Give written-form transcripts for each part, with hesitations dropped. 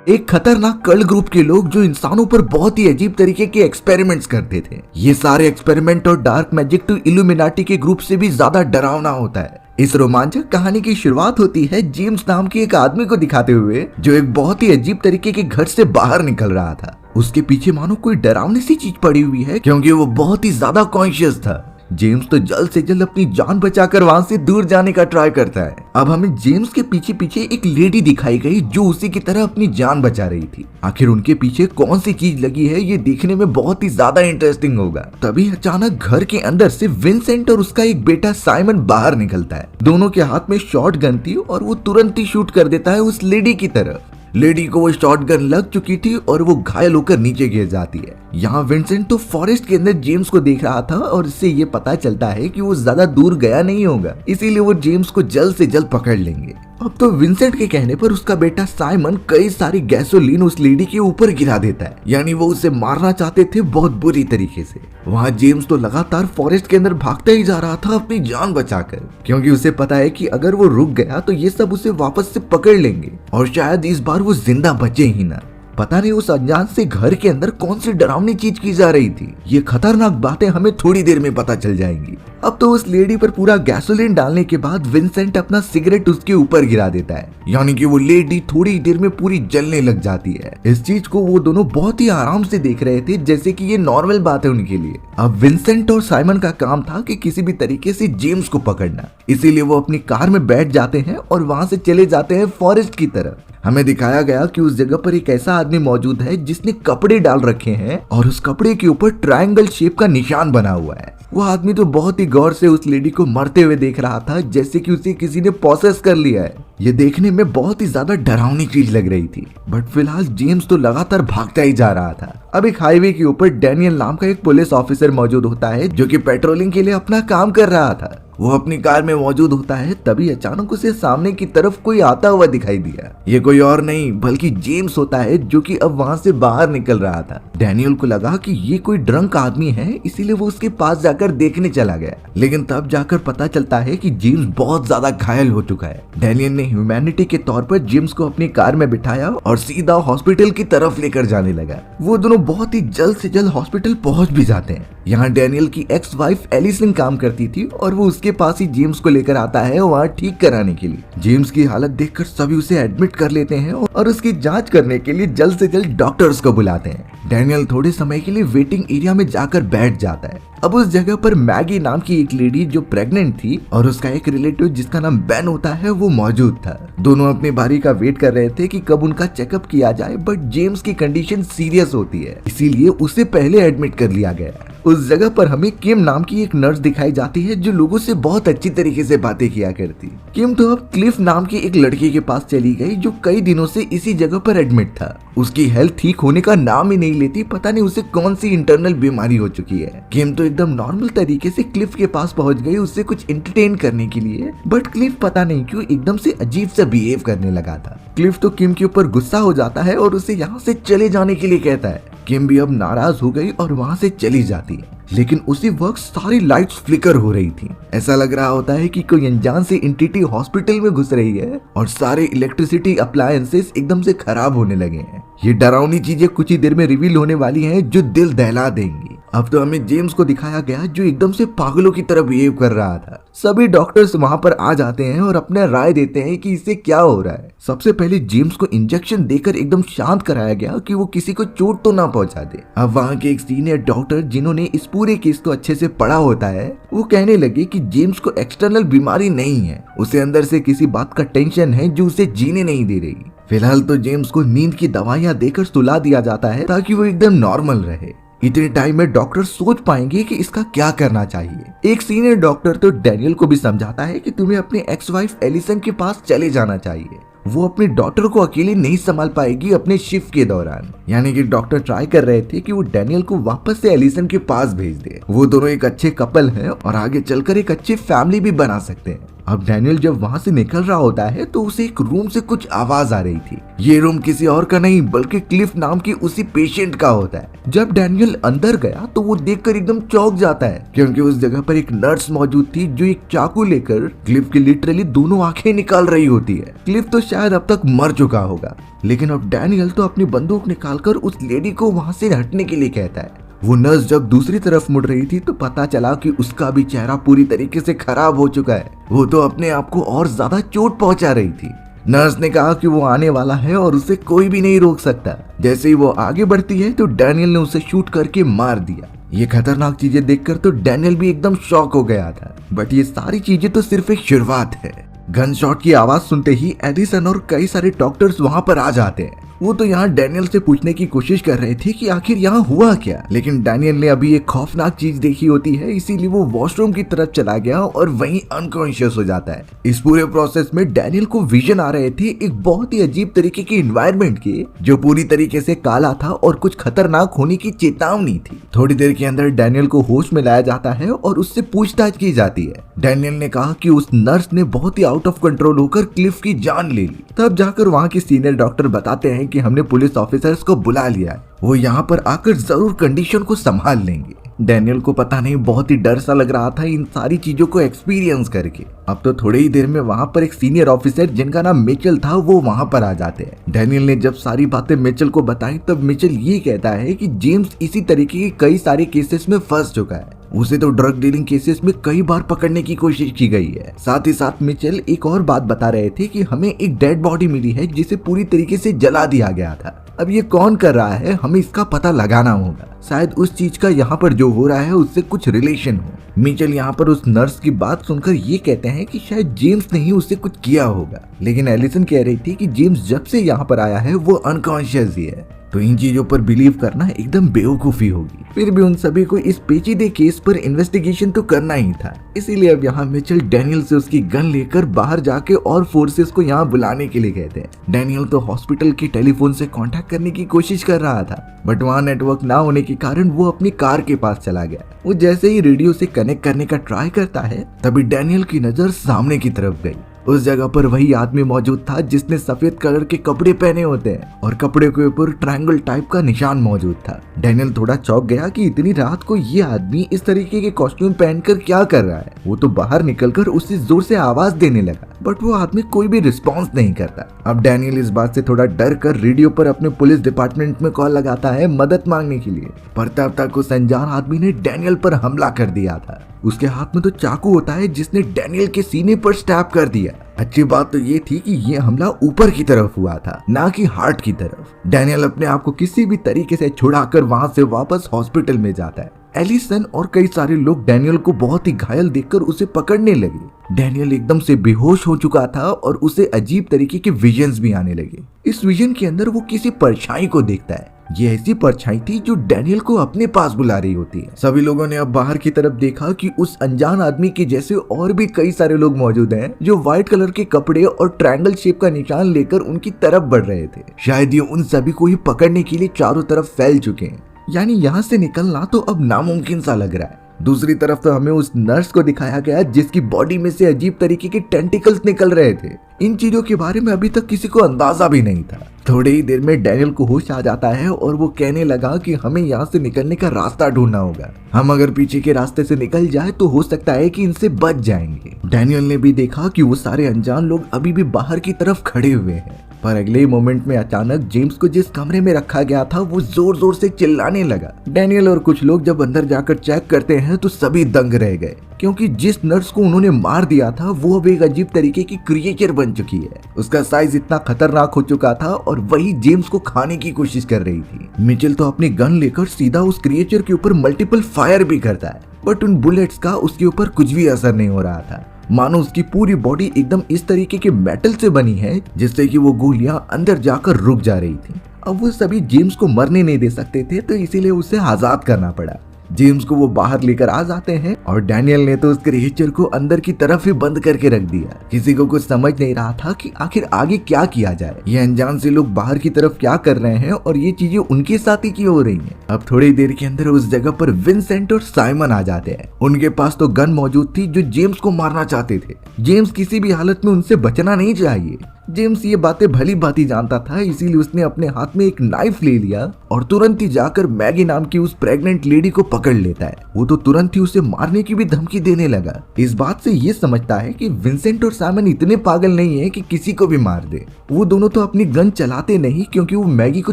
एक खतरनाक cult group के लोग जो इंसानों पर बहुत ही अजीब तरीके के एक्सपेरिमेंट्स करते थे। ये सारे एक्सपेरिमेंट और डार्क मैजिक तो इल्यूमिनाटी के ग्रुप से भी ज्यादा डरावना होता है। इस रोमांचक कहानी की शुरुआत होती है जेम्स नाम के एक आदमी को दिखाते हुए जो एक बहुत ही अजीब तरीके के घर से बाहर निकल रहा था। उसके पीछे मानो कोई डरावनी सी चीज पड़ी हुई है क्योंकि वो बहुत ही ज्यादा कॉन्शियस था। जेम्स तो जल्द से जल्द अपनी जान बचाकर वहां से दूर जाने का ट्राई करता है। अब हमें जेम्स के पीछे पीछे एक लेडी दिखाई गई जो उसी की तरह अपनी जान बचा रही थी। आखिर उनके पीछे कौन सी चीज लगी है ये देखने में बहुत ही ज्यादा इंटरेस्टिंग होगा। तभी अचानक घर के अंदर से विंसेंट और उसका एक बेटा साइमन बाहर निकलता है। दोनों के हाथ में शॉट गन थी और वो तुरंत ही शूट कर देता है उस लेडी की तरफ। लेडी को वो शॉटगन लग चुकी थी और वो घायल होकर नीचे गिर जाती है। यहाँ विंसेंट तो फॉरेस्ट के अंदर जेम्स को देख रहा था और इससे ये पता चलता है कि वो ज्यादा दूर गया नहीं होगा, इसीलिए वो जेम्स को जल्द से जल्द पकड़ लेंगे। अब तो विंसेंट के कहने पर उसका बेटा साइमन कई सारी गैसोलीन उस लेडी के ऊपर गिरा देता है, यानी वो उसे मारना चाहते थे बहुत बुरी तरीके से। वहाँ जेम्स तो लगातार फॉरेस्ट के अंदर भागता ही जा रहा था अपनी जान बचाकर, क्योंकि उसे पता है कि अगर वो रुक गया तो ये सब उसे वापस से पकड़ लेंगे और शायद इस बार वो जिंदा बचे ही ना। पता नहीं उस अनजान से घर के अंदर कौन सी डरावनी चीज की जा रही थी। ये खतरनाक बातें हमें थोड़ी देर में पता चल जाएंगी। अब तो उस लेडी पर पूरा गैसोलीन डालने के बाद विंसेंट अपना सिगरेट उसके ऊपर गिरा देता है, यानी कि वो लेडी थोड़ी देर में पूरी जलने लग जाती है। इस चीज को वो दोनों बहुत ही आराम से देख रहे थे, जैसे कि ये नॉर्मल बात है उनके लिए। अब विंसेंट और साइमन का काम था कि किसी भी तरीके से जेम्स को पकड़ना, इसीलिए वो अपनी कार में बैठ जाते हैं और वहां से चले जाते हैं फॉरेस्ट की तरफ। हमें दिखाया गया कि उस जगह पर एक ऐसा आदमी मौजूद है जिसने कपड़े डाल रखे हैं और उस कपड़े के ऊपर ट्रायंगल शेप का निशान बना हुआ है। वो आदमी तो बहुत ही गौर से उस लेडी को मरते हुए देख रहा था, जैसे कि उसे किसी ने पॉसेस कर लिया है। ये देखने में बहुत ही ज्यादा डरावनी चीज लग रही थी, बट फिलहाल जेम्स तो लगातार भागता ही जा रहा था। अब एक हाईवे के ऊपर डैनियल नाम का एक पुलिस ऑफिसर मौजूद होता है जो कि पेट्रोलिंग के लिए अपना काम कर रहा था। वो अपनी कार में मौजूद होता है, तभी अचानक उसे सामने की तरफ कोई आता हुआ दिखाई दिया। ये कोई और नहीं बल्कि जेम्स होता है जो कि अब वहां से बाहर निकल रहा था। डैनियल को लगा कि ये कोई ड्रंक आदमी है, इसीलिए वो उसके पास जाकर देखने चला गया, लेकिन तब जाकर पता चलता है कि जेम्स बहुत ज्यादा घायल हो चुका है। डैनियल ने ह्यूमैनिटी के तौर पर जेम्स को अपनी कार में बिठाया और सीधा हॉस्पिटल की तरफ लेकर जाने लगा। वो दोनों बहुत ही जल्द से जल्द हॉस्पिटल पहुंच भी जाते हैं। यहाँ डैनियल की एक्स वाइफ एलिसन काम करती थी और वो उसके पास ही जेम्स को लेकर आता है वहाँ ठीक कराने के लिए। जेम्स की हालत देखकर सभी उसे एडमिट कर लेते हैं और उसकी जांच करने के लिए जल्द से जल्द डॉक्टर्स को बुलाते हैं। डैनियल थोड़े समय के लिए वेटिंग एरिया में जाकर बैठ जाता है। अब उस जगह पर मैगी नाम की एक लेडी जो प्रेग्नेंट थी और उसका एक रिलेटिव जिसका नाम बेन होता है वो मौजूद था। दोनों अपनी बारी का वेट कर रहे थे कि कब उनका चेकअप किया जाए, बट जेम्स की कंडीशन सीरियस होती है, इसीलिए उसे पहले एडमिट कर लिया गया। उस जगह पर हमें किम नाम की एक नर्स दिखाई जाती है जो लोगों से बहुत अच्छी तरीके से बातें किया करती। किम तो अब क्लिफ नाम की एक लड़की के पास चली गई जो कई दिनों से इसी जगह पर एडमिट था। उसकी हेल्थ ठीक होने का नाम ही नहीं लेती, पता नहीं उसे कौन सी इंटरनल बीमारी हो चुकी है। किम तो एकदम नॉर्मल तरीके से क्लिफ के पास पहुंच गई उससे कुछ एंटरटेन करने के लिए, बट क्लिफ पता नहीं क्यों एकदम से अजीब सा बिहेव करने लगा था। क्लिफ तो किम के ऊपर गुस्सा हो जाता है और उसे यहाँ से चले जाने के लिए कहता है। किम भी अब नाराज हो गई और वहाँ से चली जाती है, लेकिन उसी वक्त सारी लाइट्स फ्लिकर हो रही थी। ऐसा लग रहा होता है कि कोई अनजान सी एंटिटी हॉस्पिटल में घुस रही है और सारे इलेक्ट्रिसिटी अप्लायंसेस एकदम से खराब होने लगे हैं। ये डरावनी चीजें कुछ ही देर में रिवील होने वाली हैं जो दिल दहला देंगी। अब तो हमें जेम्स को दिखाया गया जो एकदम से पागलों की तरह बिहेव कर रहा था। सभी डॉक्टर्स वहां पर आ जाते हैं और अपने राय देते हैं कि इसे क्या हो रहा है। सबसे पहले जेम्स को इंजेक्शन देकर एकदम शांत कराया गया कि वो किसी को चोट तो ना पहुंचा दे। अब वहां के एक सीनियर डॉक्टर जिन्होंने इस पूरे केस को अच्छे से पढ़ा होता है वो कहने लगे कि जेम्स को एक्सटर्नल बीमारी नहीं है, उसे अंदर से किसी बात का टेंशन है जो उसे जीने नहीं दे रही। फिलहाल तो जेम्स को नींद की दवाइयां देकर सुला दिया जाता है ताकि वो एकदम नॉर्मल रहे। इतने टाइम में डॉक्टर सोच पाएंगे कि इसका क्या करना चाहिए। एक सीनियर डॉक्टर तो डैनियल को भी समझाता है कि तुम्हें अपनी एक्स वाइफ एलिसन के पास चले जाना चाहिए, वो अपनी डॉटर को अकेली नहीं संभाल पाएगी अपने शिफ्ट के दौरान। यानी कि डॉक्टर ट्राई कर रहे थे कि वो डैनियल को वापस से एलिसन के पास भेज दे। वो दोनों एक अच्छे कपल हैं और आगे चलकर एक अच्छी फैमिली भी बना सकते हैं। अब डैनियल जब वहाँ से निकल रहा होता है तो उसे एक रूम से कुछ आवाज आ रही थी। ये रूम किसी और का नहीं बल्कि क्लिफ नाम की उसी पेशेंट का होता है। जब डैनियल अंदर गया तो वो देखकर एकदम चौंक जाता है, क्योंकि उस जगह पर एक नर्स मौजूद थी जो एक चाकू लेकर क्लिफ की लिटरली दोनों आंखें निकाल रही होती है। क्लिफ तो शायद अब तक मर चुका होगा, लेकिन अब डैनियल तो अपनी बंदूक निकालकर उस लेडी को वहाँ से हटने के लिए कहता है। वो नर्स जब दूसरी तरफ मुड़ रही थी तो पता चला कि उसका भी चेहरा पूरी तरीके से खराब हो चुका है। वो तो अपने आप को और ज्यादा चोट पहुंचा रही थी। नर्स ने कहा कि वो आने वाला है और उसे कोई भी नहीं रोक सकता। जैसे ही वो आगे बढ़ती है तो डैनियल ने उसे शूट करके मार दिया। ये खतरनाक चीजें देखकर तो डैनियल भी एकदम शॉक हो गया था, बट ये सारी चीजें तो सिर्फ एक शुरुआत है। गन शॉट की आवाज सुनते ही एलिसन और कई सारे डॉक्टर्स वहां पर आ जाते हैं। वो तो यहाँ डैनियल से पूछने की कोशिश कर रहे थे कि आखिर यहाँ हुआ क्या, लेकिन डैनियल ने अभी एक खौफनाक चीज देखी होती है, इसीलिए वो वॉशरूम की तरफ चला गया और वहीं अनकॉन्शियस हो जाता है। इस पूरे प्रोसेस में डैनियल को विजन आ रहे थे एक बहुत ही अजीब तरीके के एनवायरनमेंट के, जो पूरी तरीके से काला था और कुछ खतरनाक होने की चेतावनी थी। थोड़ी देर के अंदर डैनियल को होश में लाया जाता है और उससे पूछताछ की जाती है। डैनियल ने कहा कि उस नर्स ने बहुत ही आउट ऑफ कंट्रोल होकर क्लिफ की जान ले ली। तब जाकर वहाँ के सीनियर डॉक्टर बताते हैं कि हमने पुलिस ऑफिसर्स को बुला लिया है, वो यहाँ पर आकर जरूर कंडीशन को संभाल लेंगे। डैनियल को पता नहीं बहुत ही डर सा लग रहा था इन सारी चीजों को एक्सपीरियंस करके। अब तो थोड़ी ही देर में वहाँ पर एक सीनियर ऑफिसर जिनका नाम मिचेल था वो वहाँ पर आ जाते हैं। डैनियल ने जब सारी बातें मिचेल को बताई तब मिचेल ये कहता है कि जेम्स इसी तरीके के कई सारे केसेस में फंस चुका है। उसे तो ड्रग डीलिंग केसेस में कई बार पकड़ने की कोशिश की गई है। साथ ही साथ मिचेल एक और बात बता रहे थे कि हमें एक डेड बॉडी मिली है जिसे पूरी तरीके से जला दिया गया था। अब ये कौन कर रहा है हमें इसका पता लगाना होगा। शायद उस चीज का यहाँ पर जो हो रहा है उससे कुछ रिलेशन हो। मिचेल यहाँ पर उस नर्स की बात सुनकर ये कहते हैं कि शायद जेम्स ने ही उससे कुछ किया होगा, लेकिन एलिसन कह रही थी कि जेम्स जब से यहाँ पर आया है वो अनकॉन्शियस ही है, तो इन चीजों पर बिलीव करना एकदम बेवकूफी होगी। फिर भी उन सभी को इस पेचीदे केस पर इन्वेस्टिगेशन तो करना ही था, इसीलिए अब यहाँ मिचेल डैनियल से उसकी गन लेकर बाहर जाके और फोर्सेस को यहाँ बुलाने के लिए कहते हैं। डैनियल तो हॉस्पिटल के टेलीफोन से कांटेक्ट करने की कोशिश कर रहा था, बट वहाँ नेटवर्क ना होने के कारण वो अपनी कार के पास चला गया। वो जैसे ही रेडियो से कनेक्ट करने का ट्राई करता है तभी डैनियल की नजर सामने की तरफ गई। उस जगह पर वही आदमी मौजूद था जिसने सफेद कलर के कपड़े पहने होते हैं और कपड़े के ऊपर ट्रायंगल टाइप का निशान मौजूद था। डैनियल थोड़ा चौंक गया कि इतनी रात को ये आदमी इस तरीके के कॉस्ट्यूम पहनकर क्या कर रहा है। वो तो बाहर निकलकर उसे जोर से आवाज देने लगा, बट वो आदमी कोई भी रिस्पॉन्स नहीं करता। अब डैनियल इस बात से थोड़ा डर कर रेडियो पर अपने पुलिस डिपार्टमेंट में कॉल लगाता है मदद मांगने के लिए, पर तब तक उस अनजान आदमी ने डैनियल पर हमला कर दिया था। उसके हाथ में तो चाकू होता है जिसने डैनियल के सीने पर स्टैब कर दिया। अच्छी बात तो ये थी कि ये हमला ऊपर की तरफ हुआ था, ना कि हार्ट की तरफ। डैनियल अपने आप को किसी भी तरीके से छुड़ाकर वहां से वापस हॉस्पिटल में जाता है। एलिसन और कई सारे लोग डैनियल को बहुत ही घायल देखकर उसे पकड़ने लगे। डैनियल एकदम से बेहोश हो चुका था और उसे अजीब तरीके के विजन्स भी आने लगे। इस विजन के अंदर वो किसी परछाई को देखता है। ये ऐसी परछाई थी जो डैनियल को अपने पास बुला रही होती है। सभी लोगों ने अब बाहर की तरफ देखा कि उस अनजान आदमी के जैसे और भी कई सारे लोग मौजूद हैं जो व्हाइट कलर के कपड़े और ट्रायंगल शेप का निशान लेकर उनकी तरफ बढ़ रहे थे। शायद ये उन सभी को ही पकड़ने के लिए चारों तरफ फैल चुके हैं, यानी यहाँ से निकलना तो अब नामुमकिन सा लग रहा है। दूसरी तरफ तो हमें उस नर्स को दिखाया गया जिसकी बॉडी में से अजीब तरीके के टेंटिकल्स निकल रहे थे। इन चीजों के बारे में अभी तक किसी को अंदाजा भी नहीं था। थोड़ी ही देर में डैनियल को होश आ जाता है और वो कहने लगा कि हमें यहाँ से निकलने का रास्ता ढूंढना होगा। हम अगर पीछे के रास्ते से निकल जाए तो हो सकता है कि इनसे बच जाएंगे। डैनियल ने भी देखा कि वो सारे अनजान लोग अभी भी बाहर की तरफ खड़े हुए हैं, पर अगले ही मोमेंट में अचानक जेम्स को जिस कमरे में रखा गया था वो जोर जोर से चिल्लाने लगा। डैनियल और कुछ लोग जब अंदर जाकर चेक करते हैं तो सभी दंग रह गए, क्योंकि जिस नर्स को उन्होंने मार दिया था वो अब एक अजीब तरीके की क्रिएचर बन चुकी है। उसका साइज इतना खतरनाक हो चुका था और वही जेम्स को खाने की कोशिश कर रही थी। मिचेल तो अपनी गन लेकर सीधा उस क्रिएचर के ऊपर मल्टीपल फायर भी करता है, बट उन बुलेट्स का उसके ऊपर कुछ भी असर नहीं हो रहा था। मानो उसकी पूरी बॉडी एकदम इस तरीके के मेटल से बनी है जिससे कि वो गोलियां अंदर जाकर रुक जा रही थी। अब वो सभी जेम्स को मरने नहीं दे सकते थे, तो इसीलिए उसे आजाद करना पड़ा। जेम्स को वो बाहर लेकर आ जाते हैं और डैनियल ने तो उस क्रिएचर को अंदर की तरफ ही बंद करके रख दिया। किसी को कुछ समझ नहीं रहा था कि आखिर आगे क्या किया जाए। ये अनजान से लोग बाहर की तरफ क्या कर रहे हैं और ये चीजें उनके साथ ही क्यों हो रही हैं। अब थोड़ी देर के अंदर उस जगह पर विंसेंट और साइमन आ जाते हैं। उनके पास तो गन मौजूद थी जो जेम्स को मारना चाहते थे। जेम्स किसी भी हालत में उनसे बचना नहीं चाहिए। जेम्स ये बातें भली भांति जानता था, इसीलिए उसने अपने हाथ में एक नाइफ ले लिया और तुरंत ही जाकर मैगी नाम की उस प्रेग्नेंट लेडी को पकड़ लेता है। वो तो तुरंत ही उसे मारने की भी धमकी देने लगा। इस बात से ये समझता है कि विंसेंट और साइमन इतने पागल नहीं है कि किसी को भी मार दे। वो दोनों तो अपनी गन चलाते नहीं क्योंकि वो मैगी को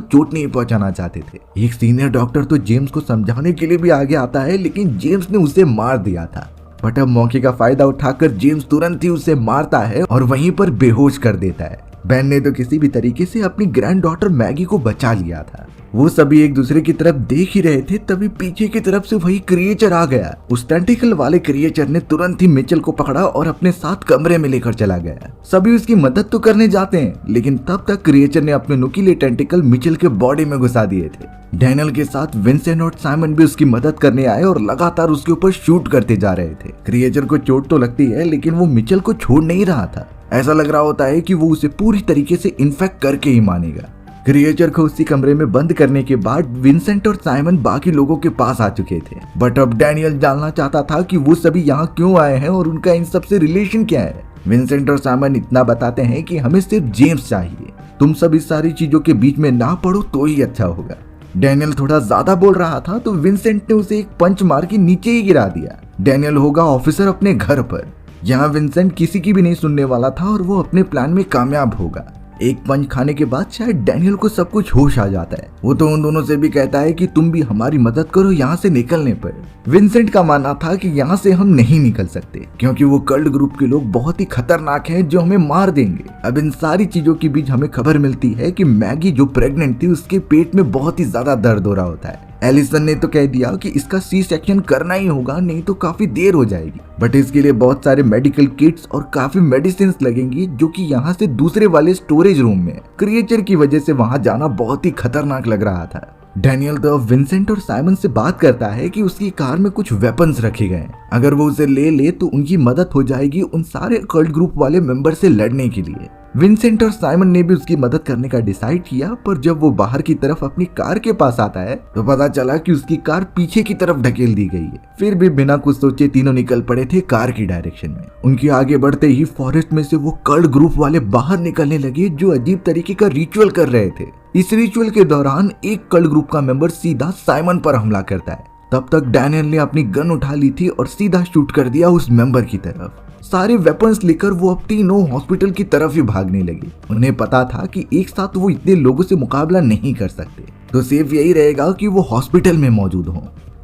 चोट नहीं पहुंचाना चाहते थे। एक सीनियर डॉक्टर तो जेम्स को समझाने के लिए भी आगे आता है, लेकिन जेम्स ने उसे मार दिया था। बट अब मौके का फायदा उठाकर जेम्स तुरंत ही उसे मारता है और वहीं पर बेहोश कर देता है। बेन ने तो किसी भी तरीके से अपनी ग्रैंड डॉटर मैगी को बचा लिया था। वो सभी एक दूसरे की तरफ देख ही रहे थे, तभी पीछे की तरफ से वही क्रिएचर आ गया। उस टेंटिकल वाले क्रिएचर ने तुरंत ही मिचेल को पकड़ा और अपने साथ कमरे में लेकर चला गया। सभी उसकी मदद तो करने जाते हैं, लेकिन तब तक क्रिएचर ने अपने नुकीले टेंटिकल मिचेल के बॉडी में घुसा दिए थे। डैनियल के साथ विंसेंट और साइमन भी उसकी मदद करने आए और लगातार उसके ऊपर शूट करते जा रहे थे। क्रिएचर को चोट तो लगती है, लेकिन वो मिचेल को छोड़ नहीं रहा था। ऐसा लग रहा होता है कि वो उसे पूरी तरीके से इन्फेक्ट करके ही मानेगा। क्रिएचर को उसी कमरे में बंद करने के बाद विंसेंट और साइमन बाकी लोगों के पास आ चुके थे। बट अब डैनियल जानना चाहता था कि वो सभी यहाँ क्यों आए हैं और उनका इन सबसे रिलेशन क्या है। विंसेंट और साइमन इतना बताते हैं कि हमें सिर्फ जेम्स चाहिए, तुम सब इस सारी चीजों के बीच में ना पड़ो तो ही अच्छा होगा। डैनियल थोड़ा ज्यादा बोल रहा था तो विंसेंट ने उसे एक पंच मार के नीचे ही गिरा दिया। डैनियल होगा ऑफिसर अपने घर पर। यहाँ विंसेंट किसी की भी नहीं सुनने वाला था और वो अपने प्लान में कामयाब होगा। एक पंच खाने के बाद शायद डैनियल को सब कुछ होश आ जाता है। वो तो उन दोनों से भी कहता है कि तुम भी हमारी मदद करो यहाँ से निकलने पर। विंसेंट का मानना था कि यहाँ से हम नहीं निकल सकते क्योंकि वो कल्ट ग्रुप के लोग बहुत ही खतरनाक हैं जो हमें मार देंगे। अब इन सारी चीजों के बीच हमें खबर मिलती है कि मैगी जो प्रेग्नेंट थी उसके पेट में बहुत ही ज्यादा दर्द हो रहा होता है। एलिसन ने तो कह दिया कि इसका सी सेक्शन करना ही होगा, नहीं तो काफी देर हो जाएगी। बट इसके लिए बहुत सारे मेडिकल किट्स और काफी मेडिसिन लगेंगी जो कि यहाँ से दूसरे वाले स्टोरेज रूम में। क्रिएचर की वजह से वहाँ जाना बहुत ही खतरनाक लग रहा था। डैनियल तो विंसेंट और साइमन से बात करता है कि उसकी कार में कुछ वेपन्स रखे गए हैं, अगर वो उसे ले ले तो उनकी मदद हो जाएगी उन सारे कल्ट ग्रुप वाले मेंबर से लड़ने के लिए। विंसेंट और साइमन ने भी उसकी मदद करने का डिसाइड किया, पर जब वो बाहर की तरफ अपनी कार के पास आता है तो पता चला कि उसकी कार पीछे की तरफ ढकेल दी गई है। फिर भी बिना कुछ सोचे तीनों निकल पड़े थे कार की डायरेक्शन में। उनके आगे बढ़ते ही फॉरेस्ट में से वो कल्ट ग्रुप वाले बाहर निकलने लगे जो अजीब तरीके का रिचुअल कर रहे थे। इस रिचुअल के दौरान एक कल्ट ग्रुप का मेंबर सीधा साइमन पर हमला करता है। तब तक डैनियल ने अपनी गन उठा ली थी और सीधा शूट कर दिया उस मेंबर की तरफ। सारे वेपन्स लेकर वो अब तीनों हॉस्पिटल की तरफ ही भागने लगे। उन्हें पता था कि एक साथ वो इतने लोगों से मुकाबला नहीं कर सकते, तो सेफ यही रहेगा कि वो हॉस्पिटल में मौजूद हों।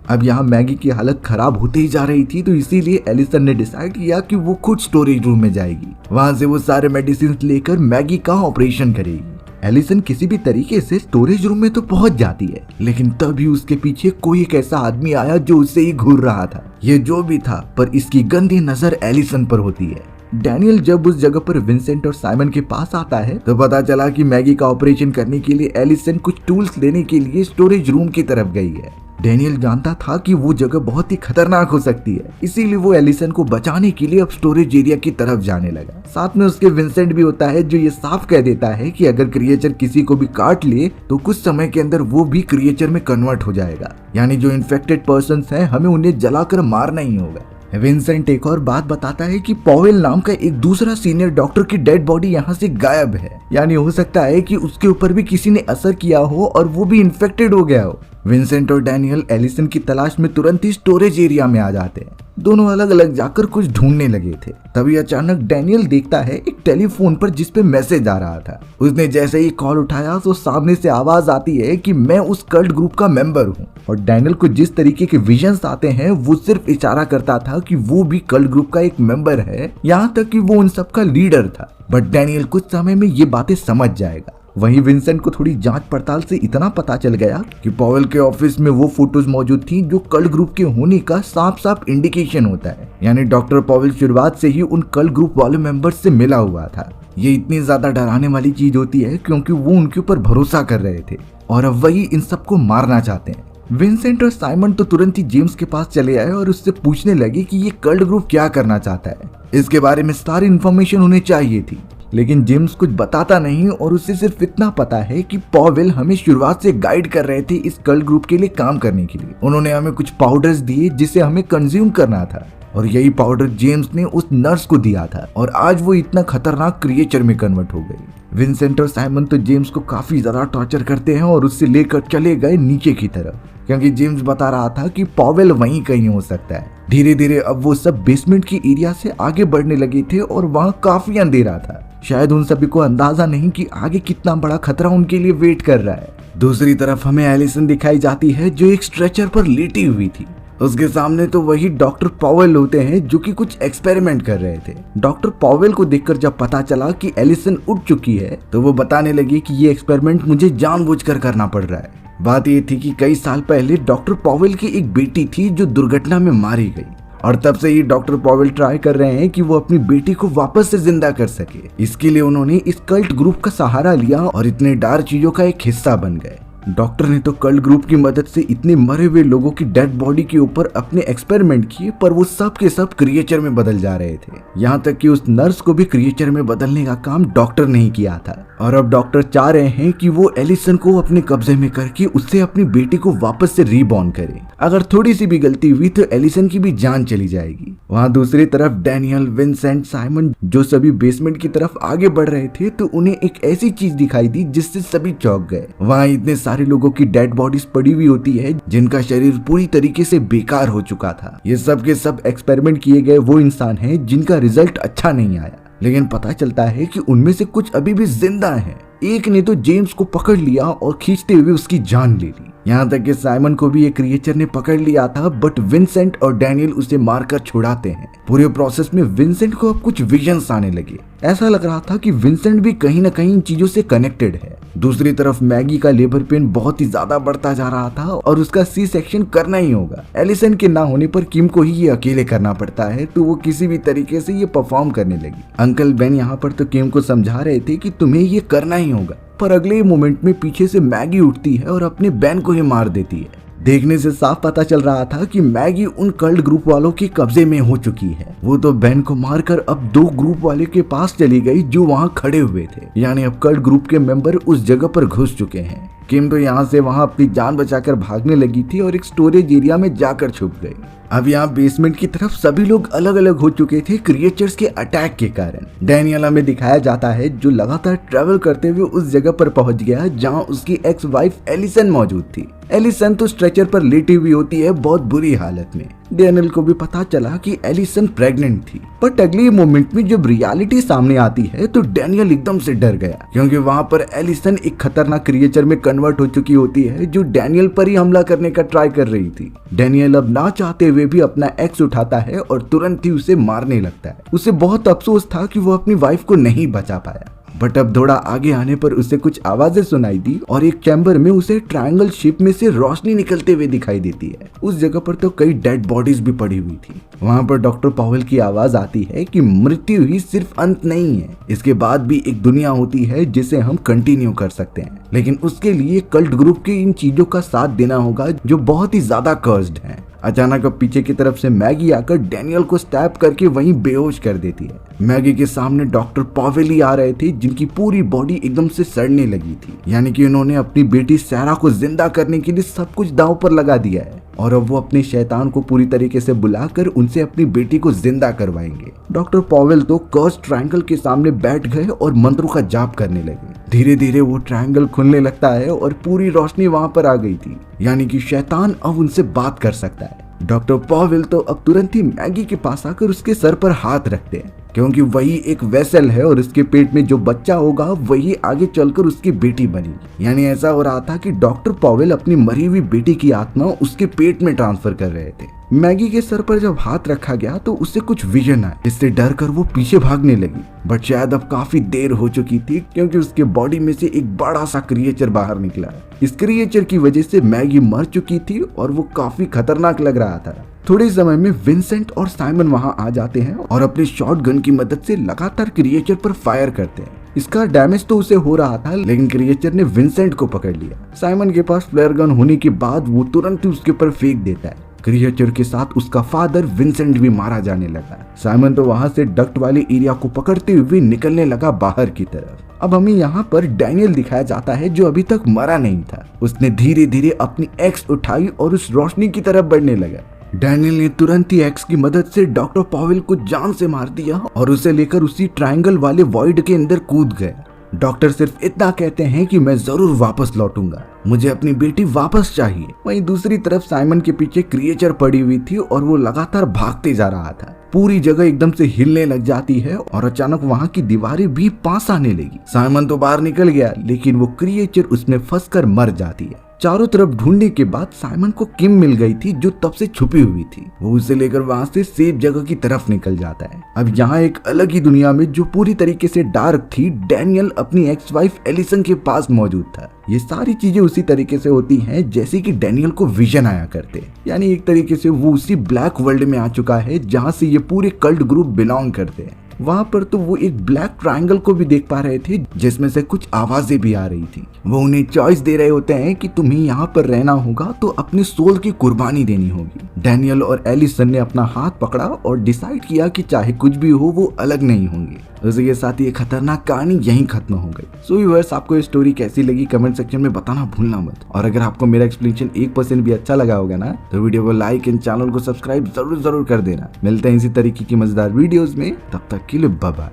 अब यहाँ मैगी की हालत खराब होते ही जा रही थी, तो इसीलिए एलिसन ने डिसाइड किया कि वो खुद स्टोरेज रूम में जाएगी। वहां से वो सारे मेडिसिन लेकर मैगी का ऑपरेशन करेगी। एलिसन किसी भी तरीके से स्टोरेज रूम में तो पहुंच जाती है, लेकिन तभी उसके पीछे कोई एक ऐसा आदमी आया जो उससे ही घूर रहा था। ये जो भी था, पर इसकी गंदी नजर एलिसन पर होती है। डैनियल जब उस जगह पर विंसेंट और साइमन के पास आता है तो पता चला कि मैगी का ऑपरेशन करने के लिए एलिसन कुछ टूल्स लेने के लिए स्टोरेज रूम की तरफ गई है। डैनियल जानता था कि वो जगह बहुत ही खतरनाक हो सकती है, इसीलिए वो एलिसन को बचाने के लिए अब स्टोरेज एरिया की तरफ जाने लगा। साथ में उसके विंसेंट भी होता है जो ये साफ कह देता है कि अगर क्रिएचर किसी को भी काट ले तो कुछ समय के अंदर वो भी क्रिएचर में कन्वर्ट हो जाएगा, यानी जो इन्फेक्टेड पर्संस हैं हमें उन्हें जलाकर मारना ही होगा। विंसेंट एक और बात बताता है कि पॉवेल नाम का एक दूसरा सीनियर डॉक्टर की डेड बॉडी यहाँ से गायब है, यानी हो सकता है कि उसके ऊपर भी किसी ने असर किया हो और वो भी इन्फेक्टेड हो गया हो। विंसेंट और डैनियल एलिसन की तलाश में तुरंत ही स्टोरेज एरिया में आ जाते हैं। दोनों अलग अलग जाकर कुछ ढूंढने लगे थे। तभी अचानक डैनियल देखता है एक टेलीफोन पर जिस पे मैसेज आ रहा था। उसने जैसे ही कॉल उठाया तो सामने से आवाज आती है कि मैं उस कल्ट ग्रुप का मेंबर हूँ। और डैनियल को जिस तरीके के विजन्स आते हैं वो सिर्फ इशारा करता था कि वो भी कल्ट ग्रुप का एक मेंबर है, यहाँ तक कि वो उन सबका लीडर था। बट डैनियल कुछ समय में ये बातें समझ जाएगा। वहीं विंसेंट को थोड़ी जांच पड़ताल से इतना पता चल गया कि पॉवेल के ऑफिस में वो फोटोज मौजूद थी जो कल्ट ग्रुप के होने का साफ साफ इंडिकेशन होता है, यानी डॉक्टर पॉवेल शुरुआत से ही उन कल्ट ग्रुप वाले मेंबर्स से मिला हुआ था। ये इतनी ज्यादा डराने वाली चीज होती है क्योंकि वो उनके ऊपर भरोसा कर रहे थे और अब वही इन सबको मारना चाहते हैं। विंसेंट और साइमन तो तुरंत ही जेम्स के पास चले आए और उससे पूछने लगे कि ये कल्ट ग्रुप क्या करना चाहता है। इसके बारे में सारी इन्फॉर्मेशन उन्हें चाहिए थी, लेकिन जेम्स कुछ बताता नहीं और उसे सिर्फ इतना पता है कि पॉवेल हमें शुरुआत से गाइड कर रहे थे इस कल्ट ग्रुप के लिए काम करने के लिए। उन्होंने हमें कुछ पाउडर्स दिए जिसे हमें कंज्यूम करना था और यही पाउडर जेम्स ने उस नर्स को दिया था और आज वो इतना खतरनाक क्रिएचर में कन्वर्ट हो गई। विंसेंट और साइमन तो जेम्स को काफी ज्यादा टॉर्चर करते हैं और उससे लेकर चले गए नीचे की तरफ, क्योंकि जेम्स बता रहा था कि पॉवेल वहीं कहीं हो सकता है। धीरे धीरे अब वो सब बेसमेंट की एरिया से आगे बढ़ने लगे थे और वहाँ काफी अंधेरा था। शायद उन सभी को अंदाजा नहीं कि आगे कितना बड़ा खतरा उनके लिए वेट कर रहा है। दूसरी तरफ हमें एलिसन दिखाई जाती है जो एक स्ट्रेचर पर लेटी हुई थी। उसके सामने तो वही डॉक्टर पॉवेल होते हैं जो कि कुछ एक्सपेरिमेंट कर रहे थे। डॉक्टर पॉवेल को देखकर जब पता चला कि एलिसन उठ चुकी है तो वो बताने लगी कि ये एक्सपेरिमेंट मुझे जानबूझकर करना पड़ रहा है। बात ये थी कि कई साल पहले डॉक्टर पॉवेल की एक बेटी थी जो दुर्घटना में मारी गई और तब से ही डॉक्टर पॉवेल ट्राई कर रहे हैं कि वो अपनी बेटी को वापस से जिंदा कर सके। इसके लिए उन्होंने इस कल्ट ग्रुप का सहारा लिया और इतने डार्क चीजों का एक हिस्सा बन गए। डॉक्टर ने तो कल्ट ग्रुप की मदद से इतने मरे हुए लोगों की डेड बॉडी के ऊपर अपने एक्सपेरिमेंट किए, पर वो सब के सब क्रिएचर में बदल जा रहे थे। यहाँ तक कि उस नर्स को भी क्रिएचर में बदलने का काम डॉक्टर ने ही किया था और अब डॉक्टर चाह रहे हैं कि वो एलिसन को अपने कब्जे में करके उससे अपनी बेटी को वापस से रीबॉर्न करे। अगर थोड़ी सी भी गलती हुई तो एलिसन की भी जान चली जाएगी। वहाँ दूसरी तरफ डैनियल, विंसेंट, साइमन जो सभी बेसमेंट की तरफ आगे बढ़ रहे थे तो उन्हें एक ऐसी चीज दिखाई दी जिससे सभी चौंक गए। वहाँ इतने सारे लोगों की डेड बॉडीज पड़ी हुई होती है जिनका शरीर पूरी तरीके से बेकार हो चुका था। ये सब के सब एक्सपेरिमेंट किए गए वो इंसान हैं जिनका रिजल्ट अच्छा नहीं आया, लेकिन पता चलता है कि उनमें से कुछ अभी भी जिंदा हैं। एक ने तो जेम्स को पकड़ लिया और खींचते हुए उसकी जान ले ली। यहाँ तक कि साइमन को भी एक क्रिएचर ने पकड़ लिया था, बट विंसेंट और डैनियल उसे मारकर छुड़ाते हैं। पूरे प्रोसेस में विंसेंट को अब कुछ विजन्स आने लगे। ऐसा लग रहा था कि विंसेंट भी कहीं न कहीं इन चीजों से कनेक्टेड है। दूसरी तरफ मैगी का लेबर पेन बहुत ही ज्यादा बढ़ता जा रहा था और उसका सी सेक्शन करना ही होगा। एलिसन के ना होने पर किम को ही ये अकेले करना पड़ता है, तो वो किसी भी तरीके से ये परफॉर्म करने लगी। अंकल बेन यहाँ पर तो किम को समझा रहे थे कि तुम्हें ये करना ही होगा, पर अगले मोमेंट में पीछे से मैगी उठती है और अपने बेन को ही मार देती है। देखने से साफ पता चल रहा था कि मैगी उन कल्ट ग्रुप वालों के कब्जे में हो चुकी है। वो तो बेन को मारकर अब दो ग्रुप वाले के पास चली गई जो वहाँ खड़े हुए थे, यानी अब कल्ट ग्रुप के मेंबर उस जगह पर घुस चुके हैं। किम तो यहाँ से वहाँ अपनी जान बचाकर भागने लगी थी और एक स्टोरेज एरिया में जाकर छुप गई। अब यहाँ बेसमेंट की तरफ सभी लोग अलग अलग हो चुके थे क्रिएचर्स के अटैक के कारण। डैनियला में दिखाया जाता है जो लगातार ट्रेवल करते हुए उस जगह पर पहुंच गया जहाँ उसकी एक्स वाइफ एलिसन मौजूद थी। एलिसन तो स्ट्रेचर पर लेटी हुई होती है बहुत बुरी हालत में। डैनियल को भी पता चला कि एलिसन प्रेग्नेंट थी, बट अगले मोमेंट में जब रियलिटी सामने आती है तो डैनियल एकदम से डर गया, क्योंकि वहाँ पर एलिसन एक खतरनाक क्रिएचर में कन्वर्ट हो चुकी होती है जो डैनियल पर ही हमला करने का ट्राई कर रही थी। डैनियल अब ना चाहते हुए भी अपना एक्स उठाता है और तुरंत ही उसे मारने लगता है। उसे बहुत अफसोस था कि वो अपनी वाइफ को नहीं बचा पाया, बट अब थोड़ा आगे आने पर उसे कुछ आवाजें सुनाई दी और एक चैम्बर में उसे ट्रायंगल शेप में से रोशनी निकलते हुए दिखाई देती है। उस जगह पर तो कई डेड बॉडीज भी पड़ी हुई थी। वहाँ पर डॉक्टर पॉवेल की आवाज आती है कि मृत्यु ही सिर्फ अंत नहीं है, इसके बाद भी एक दुनिया होती है जिसे हम कंटिन्यू कर सकते हैं, लेकिन उसके लिए कल्ट ग्रुप के इन चीजों का साथ देना होगा जो बहुत ही ज्यादा कर्स्ड है। अचानक अब पीछे की तरफ से मैगी आकर डैनियल को स्टैब करके वहीं बेहोश कर देती है। मैगी के सामने डॉक्टर पॉवेल ही आ रहे थे जिनकी पूरी बॉडी एकदम से सड़ने लगी थी, यानी कि उन्होंने अपनी बेटी सैरा को जिंदा करने के लिए सब कुछ दांव पर लगा दिया है और अब वो अपने शैतान को पूरी तरीके से बुलाकर उनसे अपनी बेटी को जिंदा करवाएंगे। डॉक्टर पॉवेल तो कर्स ट्रायंगल के सामने बैठ गए और मंत्रों का जाप करने लगे। धीरे धीरे वो ट्रायंगल खुलने लगता है और पूरी रोशनी वहां पर आ गई थी, यानी कि शैतान अब उनसे बात कर सकता है। डॉक्टर पॉवेल तो अब तुरंत ही मैगी के पास आकर उसके सर पर हाथ रखते हैं, क्योंकि वही एक वेसल है और उसके पेट में जो बच्चा होगा वही आगे चलकर उसकी बेटी बनेगी। यानी ऐसा हो रहा था कि डॉक्टर पॉवेल अपनी मरी हुई बेटी की आत्मा उसके पेट में ट्रांसफर कर रहे थे। मैगी के सर पर जब हाथ रखा गया तो उससे कुछ विजन आया, इससे डर कर वो पीछे भागने लगी, बट शायद अब काफी देर हो चुकी थी क्योंकि उसके बॉडी में से एक बड़ा सा क्रिएचर बाहर निकला। इस क्रिएचर की वजह से मैगी मर चुकी थी और वो काफी खतरनाक लग रहा था। थोड़े समय में विंसेंट और साइमन वहां आ जाते हैं और अपने शॉटगन की मदद से लगातार क्रिएचर पर फायर करते हैं। इसका डैमेज तो उसे हो रहा था, लेकिन क्रिएचर ने विंसेंट को पकड़ लिया। साइमन के पास फ्लेयर गन होने के बाद वो तुरंत ही उसके ऊपर फेंक देता है। क्रिएचर के साथ उसका फादर विंसेंट भी मारा जाने लगा। साइमन तो वहां से डक्ट वाले एरिया को पकड़ते हुए निकलने लगा बाहर की तरफ। अब हमें यहाँ पर डैनियल दिखाया जाता है जो अभी तक मरा नहीं था। उसने धीरे धीरे अपनी एक्स उठाई और उस रोशनी की तरफ बढ़ने लगा। डैनियल ने तुरंत ही एक्स की मदद से डॉक्टर पॉवेल को जान से मार दिया और उसे लेकर उसी ट्रायंगल वाले वॉइड के अंदर कूद गया। डॉक्टर सिर्फ इतना कहते हैं कि मैं जरूर वापस लौटूंगा, मुझे अपनी बेटी वापस चाहिए। वहीं दूसरी तरफ साइमन के पीछे क्रिएचर पड़ी हुई थी और वो लगातार भागते जा रहा था। पूरी जगह एकदम से हिलने लग जाती है और अचानक वहां की दीवारें भी पास आने लगी। साइमन तो बाहर निकल गया, लेकिन वो क्रिएचर उसमें फंसकर मर जाती है। चारों तरफ ढूंढने के बाद साइमन को किम मिल गई थी जो तब से छुपी हुई थी। वो उसे लेकर वहां से सेफ जगह की तरफ निकल जाता है। अब यहाँ एक अलग ही दुनिया में जो पूरी तरीके से डार्क थी, डैनियल अपनी एक्स वाइफ एलिसन के पास मौजूद था। ये सारी चीजें उसी तरीके से होती हैं जैसे कि डैनियल को विजन आया करते, यानी एक तरीके से वो उसी ब्लैक वर्ल्ड में आ चुका है जहाँ से ये पूरे कल्ट ग्रुप बिलोंग करते हैं। वहां पर तो वो एक ब्लैक ट्रायंगल को भी देख पा रहे थे जिसमें से कुछ आवाजें भी आ रही थी। वो उन्हें चॉइस दे रहे होते हैं कि तुम्हें यहाँ पर रहना होगा तो अपने सोल की कुर्बानी देनी होगी। डैनियल और एलिसन ने अपना हाथ पकड़ा और डिसाइड किया कि चाहे कुछ भी हो वो अलग नहीं होंगे। उसी के साथ ये खतरनाक कहानी यहीं खत्म हो गई। सो व्यूअर्स, आपको ये स्टोरी कैसी लगी कमेंट सेक्शन में बताना भूलना मत। और अगर आपको मेरा एक्सप्लेनेशन 1% भी अच्छा लगा होगा ना, तो वीडियो को लाइक एंड चैनल को सब्सक्राइब जरूर कर देना। मिलते हैं इसी तरीके की मजेदार वीडियोस में, तब तक के लिए बाय बाय।